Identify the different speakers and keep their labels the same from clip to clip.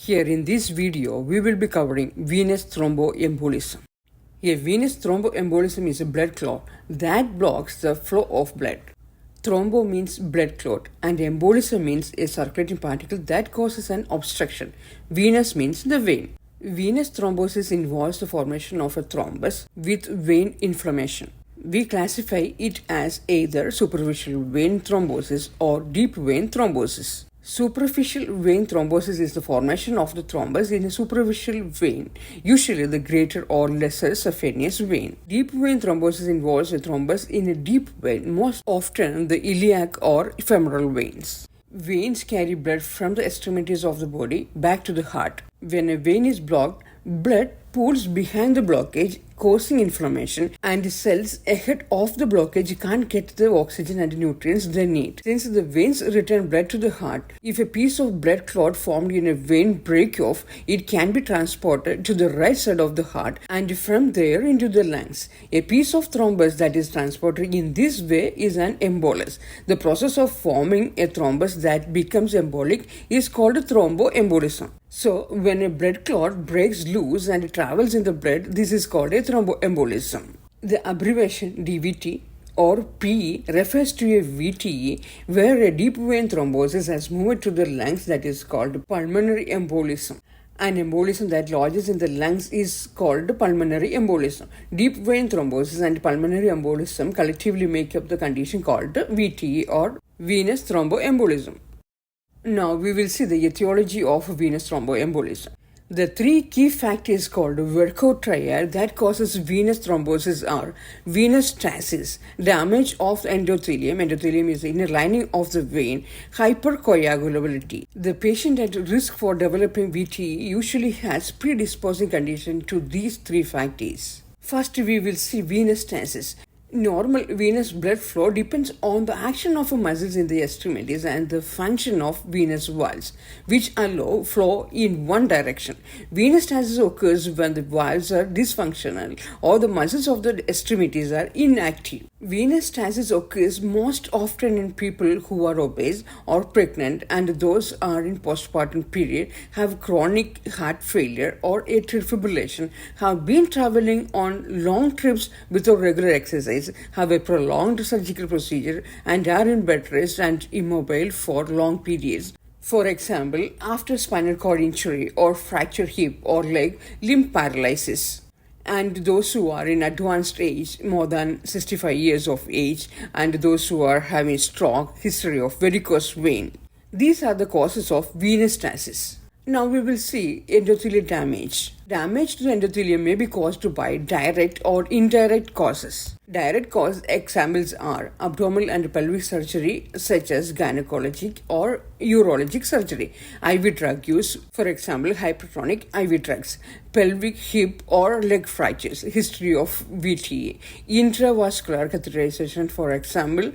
Speaker 1: Here in this video, we will be covering venous thromboembolism. A venous thromboembolism is a blood clot that blocks the flow of blood. Thrombo means blood clot and embolism means a circulating particle that causes an obstruction. Venous means the vein. Venous thrombosis involves the formation of a thrombus with vein inflammation. We classify it as either superficial vein thrombosis or deep vein thrombosis. Superficial vein thrombosis is the formation of the thrombus in a superficial vein, usually the greater or lesser saphenous vein. Deep vein thrombosis involves a thrombus in a deep vein, most often the iliac or femoral veins. Veins carry blood from the extremities of the body back to the heart. When a vein is blocked, blood pools behind the blockage, causing inflammation, and cells ahead of the blockage can't get the oxygen and nutrients they need. Since the veins return blood to the heart, if a piece of blood clot formed in a vein break off, it can be transported to the right side of the heart and from there into the lungs. A piece of thrombus that is transported in this way is an embolus. The process of forming a thrombus that becomes embolic is called thromboembolism. So, when a blood clot breaks loose and travels in the blood, this is called a thromboembolism. The abbreviation DVT or PE refers to a VTE where a deep vein thrombosis has moved to the lungs, that is called pulmonary embolism. An embolism that lodges in the lungs is called pulmonary embolism. Deep vein thrombosis and pulmonary embolism collectively make up the condition called VTE or venous thromboembolism. Now we will see the etiology of venous thromboembolism. The three key factors called workout triad that causes venous thrombosis are venous stasis, damage of the endothelium. Endothelium is the inner lining of the vein, hypercoagulability. The patient at risk for developing VTE usually has predisposing condition to these three factors. First, we will see venous stasis. Normal venous blood flow depends on the action of muscles in the extremities and the function of venous valves, which allow flow in one direction. Venous stasis occurs when the valves are dysfunctional or the muscles of the extremities are inactive. Venous stasis occurs most often in people who are obese or pregnant, and those are in postpartum period, have chronic heart failure or atrial fibrillation, have been traveling on long trips without regular exercise, have a prolonged surgical procedure, and are in bed rest and immobile for long periods. For example, after spinal cord injury or fractured hip or leg, limb paralysis. And those who are in advanced age, more than 65 years of age, and those who are having stroke, history of varicose vein. These are the causes of venous stasis. Now we will see endothelial damage. Damage to the endothelium may be caused by direct or indirect causes. Direct cause examples are abdominal and pelvic surgery such as gynecologic or urologic surgery. IV drug use, for example, hypertonic IV drugs. Pelvic, hip or leg fractures. History of VTE. Intravascular catheterization, for example,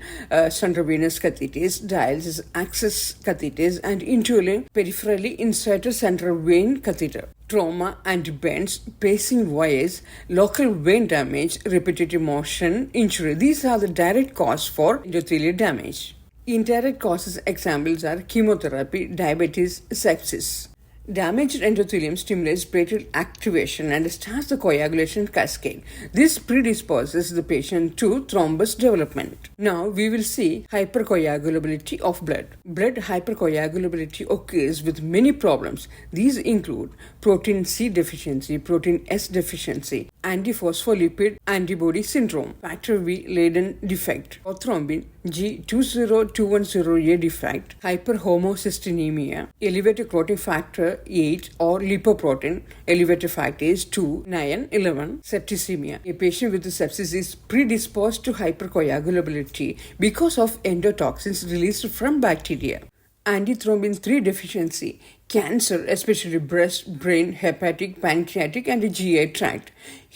Speaker 1: centrovenous catheters, dialysis access catheters, and interlink peripherally inserted central vein catheter. Trauma and bends, pacing wires, local vein damage, repetitive motion injury. These are the direct cause for endothelial damage. Indirect causes examples are chemotherapy, diabetes, sepsis. Damaged endothelium stimulates platelet activation and starts the coagulation cascade. This predisposes the patient to thrombus development. Now we will see hypercoagulability of blood. Blood hypercoagulability occurs with many problems. These include protein C deficiency, protein S deficiency, antiphospholipid antibody syndrome, factor V Leiden defect, or thrombin G20210A defect, hyperhomocystinemia, elevated clotting factor 8 or lipoprotein, elevated factors 2, 9, 11, septicemia. A patient with sepsis is predisposed to hypercoagulability because of endotoxins released from bacteria. Antithrombin 3 deficiency, cancer, especially breast, brain, hepatic, pancreatic, and GI tract,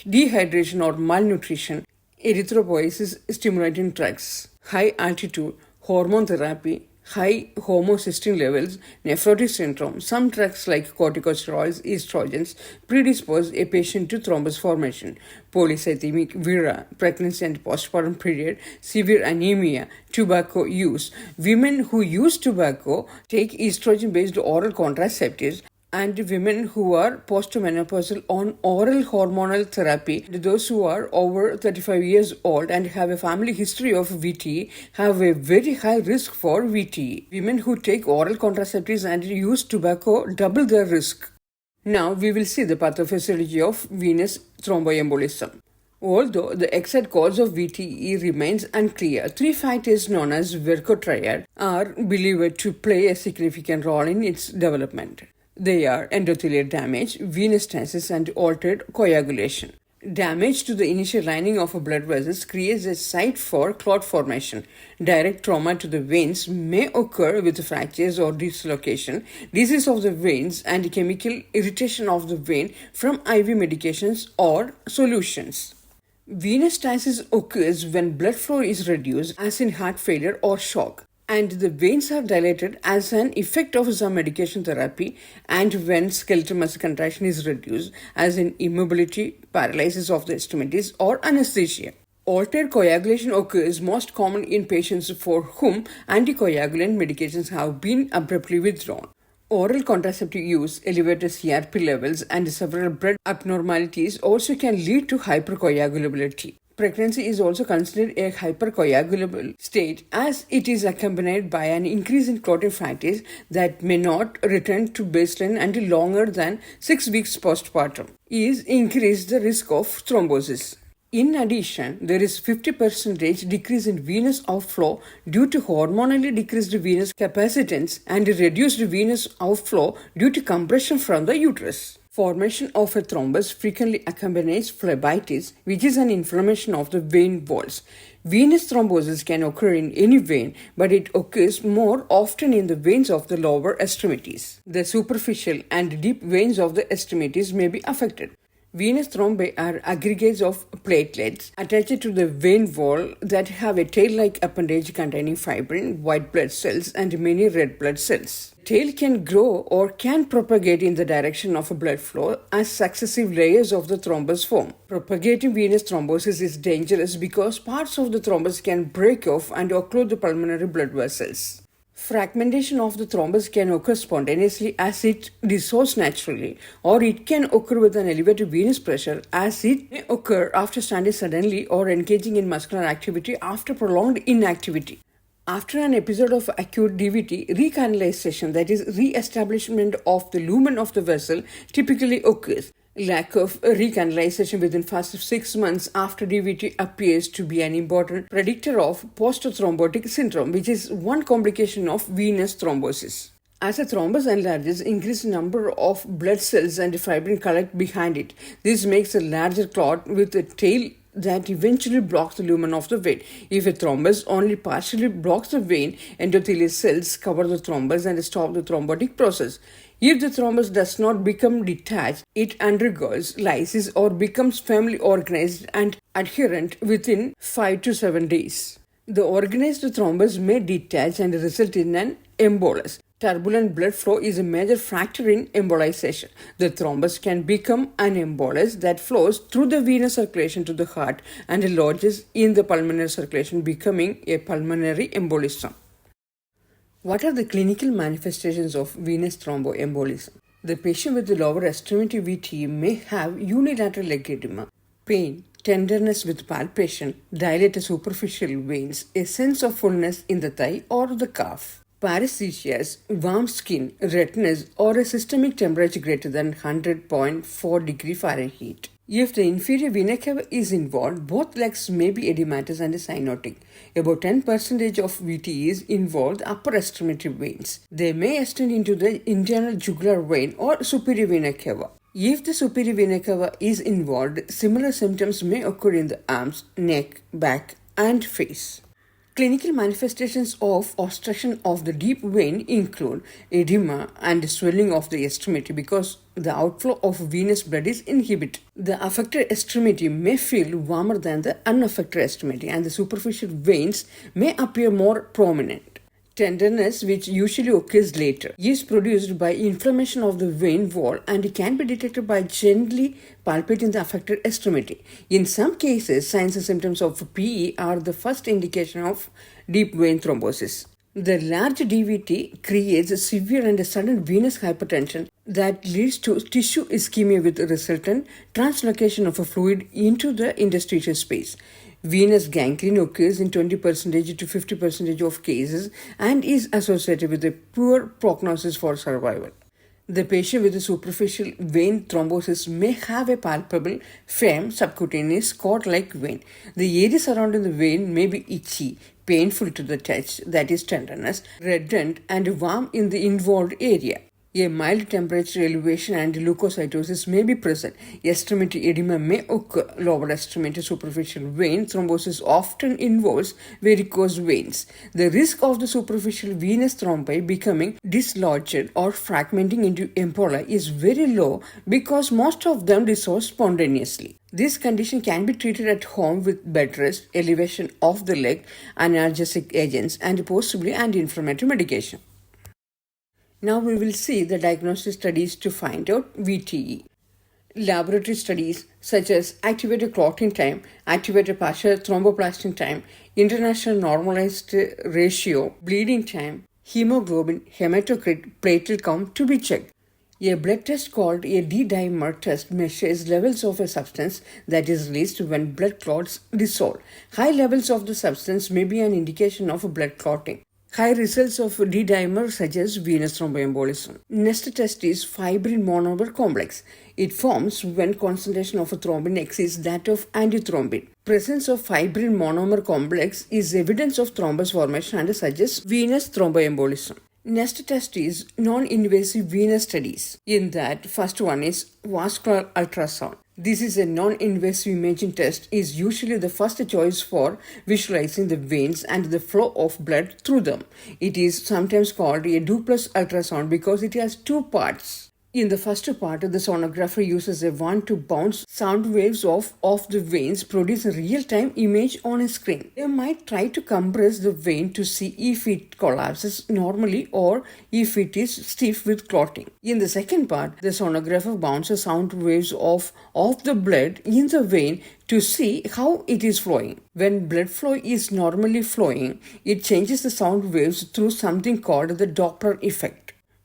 Speaker 1: dehydration or malnutrition, erythropoiesis stimulating drugs, high altitude, hormone therapy, high homocysteine levels, nephrotic syndrome. Some drugs like corticosteroids, estrogens predispose a patient to thrombus formation. Polycythemic vera, pregnancy and postpartum period, severe anemia, tobacco use. Women who use tobacco take estrogen-based oral contraceptives and women who are postmenopausal on oral hormonal therapy. Those who are over 35 years old and have a family history of VTE have a very high risk for VTE. Women who take oral contraceptives and use tobacco double their risk. Now we will see the pathophysiology of venous thromboembolism. Although the exact cause of VTE remains unclear, three factors known as Verco-triad are believed to play a significant role in its development. They are endothelial damage, venous stasis, and altered coagulation. Damage to the initial lining of a blood vessels creates a site for clot formation. Direct trauma to the veins may occur with fractures or dislocation, disease of the veins, and chemical irritation of the vein from IV medications or solutions. Venous stasis occurs when blood flow is reduced, as in heart failure or shock, and the veins are dilated as an effect of some medication therapy, and when skeletal muscle contraction is reduced, as in immobility, paralysis of the extremities, or anesthesia. Altered coagulation occurs most commonly in patients for whom anticoagulant medications have been abruptly withdrawn. Oral contraceptive use, elevated CRP levels, and several blood abnormalities also can lead to hypercoagulability. Pregnancy is also considered a hypercoagulable state, as it is accompanied by an increase in clotting factors that may not return to baseline until longer than 6 weeks postpartum. Is increase the risk of thrombosis. In addition, there is 50% decrease in venous outflow due to hormonally decreased venous capacitance and reduced venous outflow due to compression from the uterus. Formation of a thrombus frequently accompanies phlebitis, which is an inflammation of the vein walls. Venous thrombosis can occur in any vein, but it occurs more often in the veins of the lower extremities. The superficial and deep veins of the extremities may be affected. Venous thrombi are aggregates of platelets attached to the vein wall that have a tail-like appendage containing fibrin, white blood cells, and many red blood cells. Tail can grow or can propagate in the direction of a blood flow as successive layers of the thrombus form. Propagating venous thrombosis is dangerous because parts of the thrombus can break off and occlude the pulmonary blood vessels. Fragmentation of the thrombus can occur spontaneously as it dissolves naturally, or it can occur with an elevated venous pressure as it may occur after standing suddenly or engaging in muscular activity after prolonged inactivity. After an episode of acute DVT, recanalization, that is, re-establishment of the lumen of the vessel, typically occurs. Lack of recanalization within first 6 months after DVT appears to be an important predictor of post-thrombotic syndrome, which is one complication of venous thrombosis. As a thrombus enlarges, increased number of blood cells and fibrin collect behind it. This makes a larger clot with a tail that eventually blocks the lumen of the vein. If a thrombus only partially blocks the vein, endothelial cells cover the thrombus and stop the thrombotic process. If the thrombus does not become detached, it undergoes lysis or becomes firmly organized and adherent within 5 to 7 days. The organized thrombus may detach and result in an embolus. Turbulent blood flow is a major factor in embolization. The thrombus can become an embolus that flows through the venous circulation to the heart and lodges in the pulmonary circulation, becoming a pulmonary embolism. What are the clinical manifestations of venous thromboembolism? The patient with the lower extremity VTE may have unilateral leg edema, pain, tenderness with palpation, dilated superficial veins, a sense of fullness in the thigh or the calf, paresthesias, warm skin, redness, or a systemic temperature greater than 100.4 degree Fahrenheit. If the inferior vena cava is involved, both legs may be edematous and cyanotic. About 10% of VTEs involve the upper extremity veins. They may extend into the internal jugular vein or superior vena cava. If the superior vena cava is involved, similar symptoms may occur in the arms, neck, back, and face. Clinical manifestations of obstruction of the deep vein include edema and swelling of the extremity because the outflow of venous blood is inhibited. The affected extremity may feel warmer than the unaffected extremity, and the superficial veins may appear more prominent. Tenderness, which usually occurs later, is produced by inflammation of the vein wall and can be detected by gently palpating the affected extremity. In some cases, signs and symptoms of PE are the first indication of deep vein thrombosis. The large DVT creates a severe and sudden venous hypertension that leads to tissue ischemia with resultant translocation of a fluid into the interstitial space. Venous gangrene occurs in 20% to 50% of cases and is associated with a poor prognosis for survival. The patient with a superficial vein thrombosis may have a palpable, firm, subcutaneous cord-like vein. The area surrounding the vein may be itchy, painful to the touch, that is tenderness, reddened and warm in the involved area. A mild temperature elevation and leukocytosis may be present. Extremity edema may occur. Lower extremity superficial vein thrombosis often involves varicose veins. The risk of the superficial venous thrombi becoming dislodged or fragmenting into emboli is very low because most of them dissolve spontaneously. This condition can be treated at home with bed rest, elevation of the leg, analgesic agents, and possibly anti-inflammatory medication. Now we will see the diagnostic studies to find out VTE. Laboratory studies such as activated clotting time, activated partial thromboplastin time, international normalized ratio, bleeding time, hemoglobin, hematocrit, platelet count to be checked. A blood test called a D-dimer test measures levels of a substance that is released when blood clots dissolve. High levels of the substance may be an indication of blood clotting. High results of D-dimer suggest venous thromboembolism. Next test is fibrin monomer complex. It forms when concentration of a thrombin exceeds that of antithrombin. Presence of fibrin monomer complex is evidence of thrombus formation and suggests venous thromboembolism. Next test is non-invasive venous studies. In that, first one is vascular ultrasound. This is a non-invasive imaging test is usually the first choice for visualizing the veins and the flow of blood through them. It is sometimes called a duplex ultrasound because it has two parts. In the first part, the sonographer uses a wand to bounce sound waves off the veins, produce a real-time image on a screen. They might try to compress the vein to see if it collapses normally or if it is stiff with clotting. In the second part, the sonographer bounces sound waves off the blood in the vein to see how it is flowing. When blood flow is normally flowing, it changes the sound waves through something called the Doppler effect.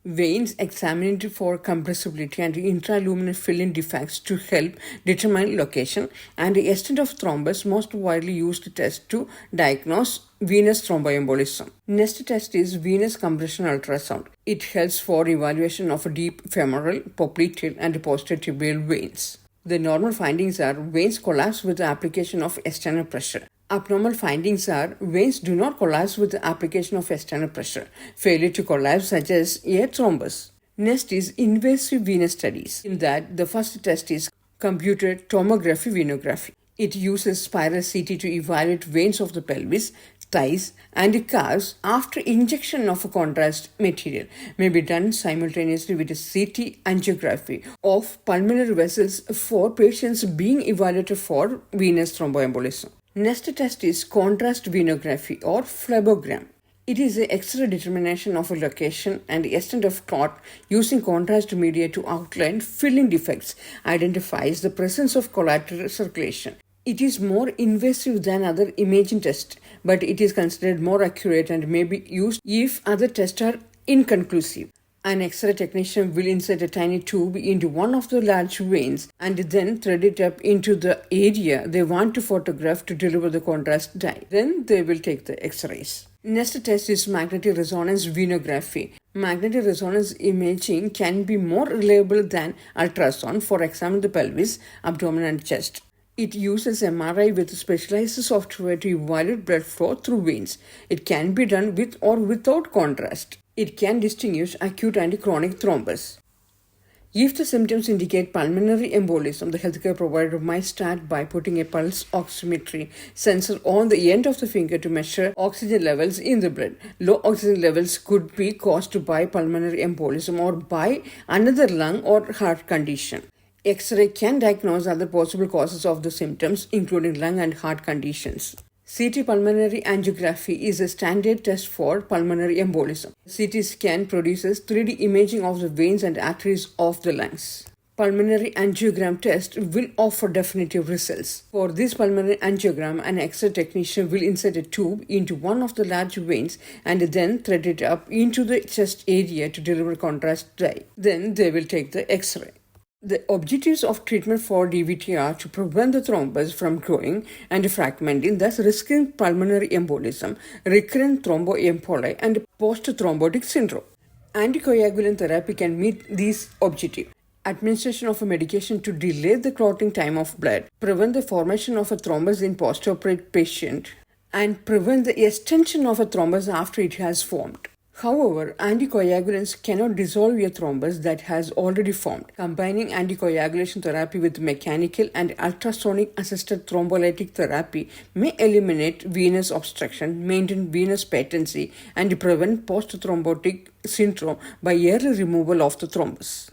Speaker 1: Veins examined for compressibility and intraluminal filling defects to help determine location and the extent of thrombus, most widely used test to diagnose venous thromboembolism. Next test is venous compression ultrasound. It helps for evaluation of deep femoral, popliteal and posterior veins. The normal findings are veins collapse with the application of external pressure. Abnormal findings are veins do not collapse with the application of external pressure. Failure to collapse suggests a thrombus. Next is invasive venous studies. In that, the first test is computed tomography venography. It uses spiral CT to evaluate veins of the pelvis, thighs, and calves after injection of a contrast material. May be done simultaneously with a CT angiography of pulmonary vessels for patients being evaluated for venous thromboembolism. Next test is contrast venography or phlebogram. It is an X-ray determination of a location and extent of clot using contrast media to outline filling defects, identifies the presence of collateral circulation. It is more invasive than other imaging tests, but it is considered more accurate and may be used if other tests are inconclusive. An X-ray technician will insert a tiny tube into one of the large veins and then thread it up into the area they want to photograph to deliver the contrast dye. Then they will take the X-rays. Next test is magnetic resonance venography. Magnetic resonance imaging can be more reliable than ultrasound for examining the pelvis, abdomen and chest. It uses MRI with specialized software to evaluate blood flow through veins. It can be done with or without contrast. It can distinguish acute and chronic thrombus. If the symptoms indicate pulmonary embolism, the healthcare provider might start by putting a pulse oximetry sensor on the end of the finger to measure oxygen levels in the blood. Low oxygen levels could be caused by pulmonary embolism or by another lung or heart condition. X-ray can diagnose other possible causes of the symptoms, including lung and heart conditions. CT pulmonary angiography is a standard test for pulmonary embolism. CT scan produces 3D imaging of the veins and arteries of the lungs. Pulmonary angiogram test will offer definitive results. For this pulmonary angiogram, an X-ray technician will insert a tube into one of the large veins and then thread it up into the chest area to deliver contrast dye. Then they will take the X-ray. The objectives of treatment for DVT are to prevent the thrombus from growing and fragmenting, thus risking pulmonary embolism, recurrent thromboemboli, and post-thrombotic syndrome. Anticoagulant therapy can meet these objectives. Administration of a medication to delay the clotting time of blood, prevent the formation of a thrombus in post-operative patient, and prevent the extension of a thrombus after it has formed. However, anticoagulants cannot dissolve a thrombus that has already formed. Combining anticoagulation therapy with mechanical and ultrasonic assisted thrombolytic therapy may eliminate venous obstruction, maintain venous patency, and prevent post-thrombotic syndrome by early removal of the thrombus.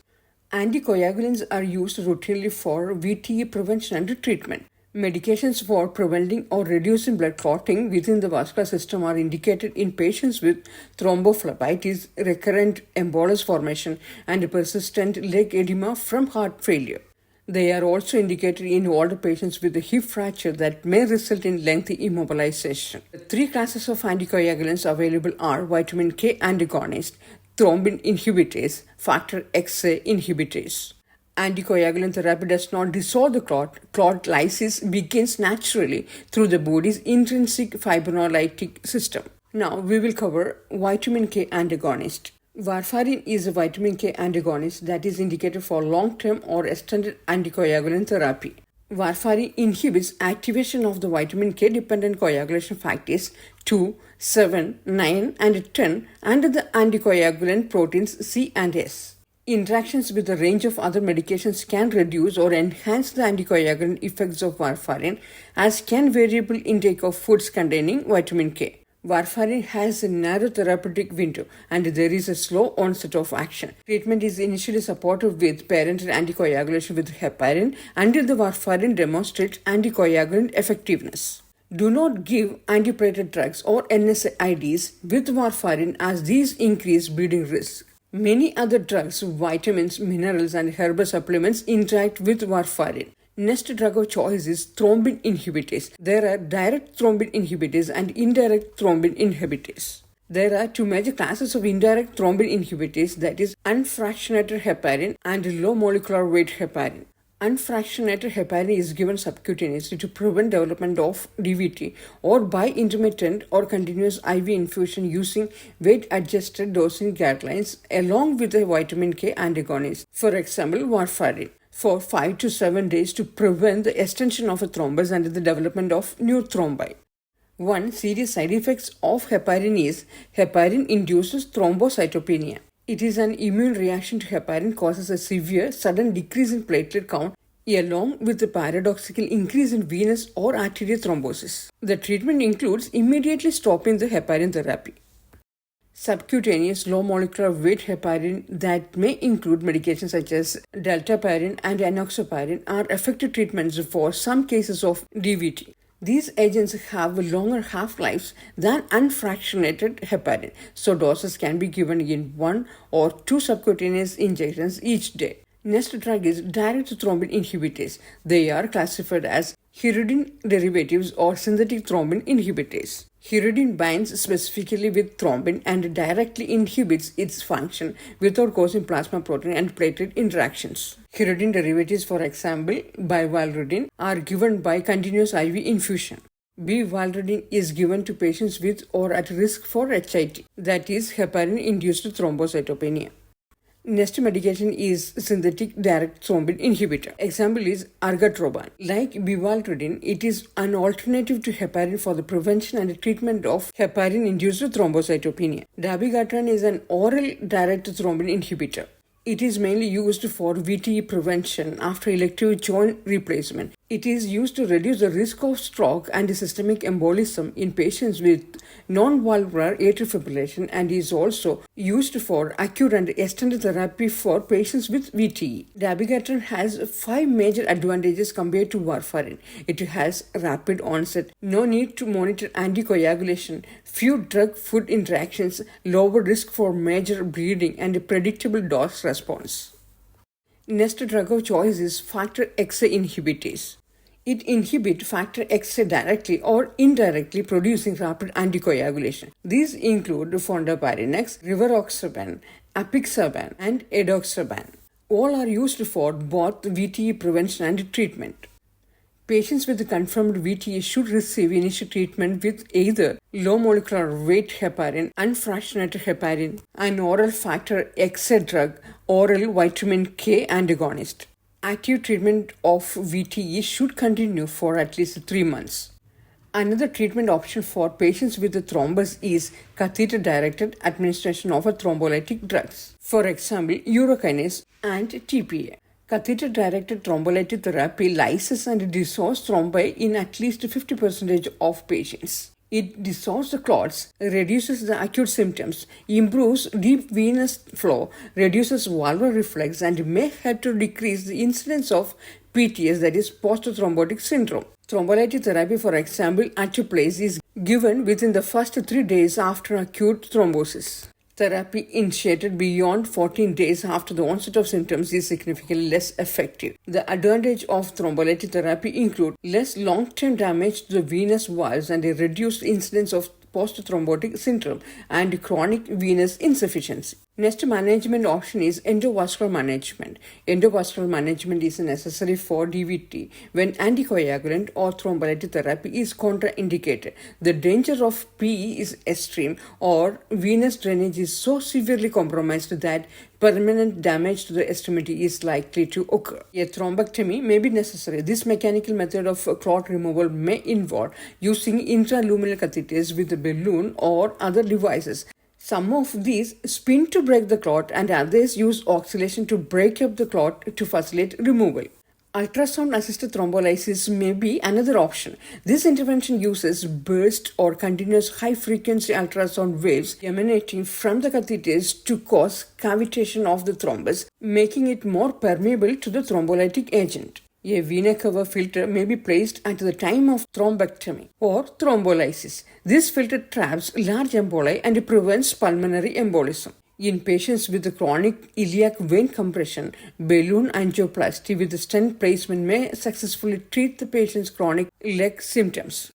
Speaker 1: Anticoagulants are used routinely for VTE prevention and treatment. Medications for preventing or reducing blood clotting within the vascular system are indicated in patients with thrombophlebitis, recurrent embolus formation, and persistent leg edema from heart failure. They are also indicated in older patients with a hip fracture that may result in lengthy immobilization. The three classes of anticoagulants available are vitamin K antagonist, thrombin inhibitase, factor XA inhibitase. Anticoagulant therapy does not dissolve the clot. Clot lysis begins naturally through the body's intrinsic fibrinolytic system. Now we will cover vitamin K antagonist. Warfarin is a vitamin K antagonist that is indicated for long-term or extended anticoagulant therapy. Warfarin inhibits activation of the vitamin K dependent coagulation factors 2, 7, 9, and 10 and the anticoagulant proteins C and S. Interactions with a range of other medications can reduce or enhance the anticoagulant effects of warfarin, as can variable intake of foods containing vitamin K. Warfarin has a narrow therapeutic window and there is a slow onset of action. Treatment is initially supported with parenteral anticoagulation with heparin until the warfarin demonstrates anticoagulant effectiveness. Do not give antiplatelet drugs or NSAIDs with warfarin, as these increase bleeding risk. Many other drugs, vitamins, minerals, and herbal supplements interact with warfarin. Next drug of choice is thrombin inhibitase. There are direct thrombin inhibitase and indirect thrombin inhibitase. There are two major classes of indirect thrombin inhibitase, that is unfractionated heparin and low molecular weight heparin. Unfractionated heparin is given subcutaneously to prevent development of DVT or by intermittent or continuous IV infusion using weight-adjusted dosing guidelines along with a vitamin K antagonist, for example warfarin, for 5 to 7 days to prevent the extension of a thrombus and the development of new thrombi. One serious side effect of heparin is heparin induces thrombocytopenia. It is an immune reaction to heparin, causes a severe sudden decrease in platelet count along with a paradoxical increase in venous or arterial thrombosis. The treatment includes immediately stopping the heparin therapy. Subcutaneous low molecular weight heparin that may include medications such as dalteparin and enoxaparin are effective treatments for some cases of DVT. These agents have longer half-lives than unfractionated heparin, so doses can be given in 1 or 2 subcutaneous injections each day. Next drug is direct thrombin inhibitase. They are classified as hyaridine derivatives or synthetic thrombin inhibitase. Hyaridine binds specifically with thrombin and directly inhibits its function without causing plasma protein and platelet interactions. Hyaridine derivatives, for example, bivalirudin, are given by continuous IV infusion. Bivalirudin is given to patients with or at risk for HIT, that is heparin-induced thrombocytopenia. Next medication is synthetic direct thrombin inhibitor. Example is argatroban. Like bivalirudin, it is an alternative to heparin for the prevention and treatment of heparin-induced thrombocytopenia. Dabigatran is an oral direct thrombin inhibitor. It is mainly used for VTE prevention after elective joint replacement. It is used to reduce the risk of stroke and systemic embolism in patients with non-valvular atrial fibrillation and is also used for acute and extended therapy for patients with VTE. Dabigatran has 5 major advantages compared to warfarin. It has rapid onset, no need to monitor anticoagulation, few drug-food interactions, lower risk for major bleeding, and a predictable dose response. Next drug of choice is factor XA inhibitors. It inhibits factor XA directly or indirectly, producing rapid anticoagulation. These include fondaparinux, rivaroxaban, apixaban, and edoxaban. All are used for both VTE prevention and treatment. Patients with confirmed VTE should receive initial treatment with either low molecular weight heparin, unfractionated heparin, an oral factor XA drug, oral vitamin K antagonist. Active treatment of VTE should continue for at least 3 months. Another treatment option for patients with a thrombus is catheter-directed administration of thrombolytic drugs. For example, urokinase and TPA. Catheter-directed thrombolytic therapy lyses and dissolves thrombi in at least 50% of patients. It dissolves the clots, reduces the acute symptoms, improves deep venous flow, reduces valvular reflex, and may help to decrease the incidence of PTS, that is post-thrombotic syndrome. Thrombolytic therapy, for example, atoplase, is given within the first 3 days after acute thrombosis. Therapy initiated beyond 14 days after the onset of symptoms is significantly less effective. The advantage of thrombolytic therapy include less long-term damage to the venous valves and a reduced incidence of post-thrombotic syndrome and chronic venous insufficiency. Next management option is endovascular management. Endovascular management is necessary for DVT when anticoagulant or thrombolytic therapy is contraindicated. The danger of PE is extreme or venous drainage is so severely compromised that permanent damage to the extremity is likely to occur. A thrombectomy may be necessary. This mechanical method of clot removal may involve using intraluminal catheters with a balloon or other devices. Some of these spin to break the clot and others use oscillation to break up the clot to facilitate removal. Ultrasound-assisted thrombolysis may be another option. This intervention uses burst or continuous high-frequency ultrasound waves emanating from the catheters to cause cavitation of the thrombus, making it more permeable to the thrombolytic agent. A vena cava filter may be placed at the time of thrombectomy or thrombolysis. This filter traps large emboli and prevents pulmonary embolism. In patients with chronic iliac vein compression, balloon angioplasty with stent placement may successfully treat the patient's chronic leg symptoms.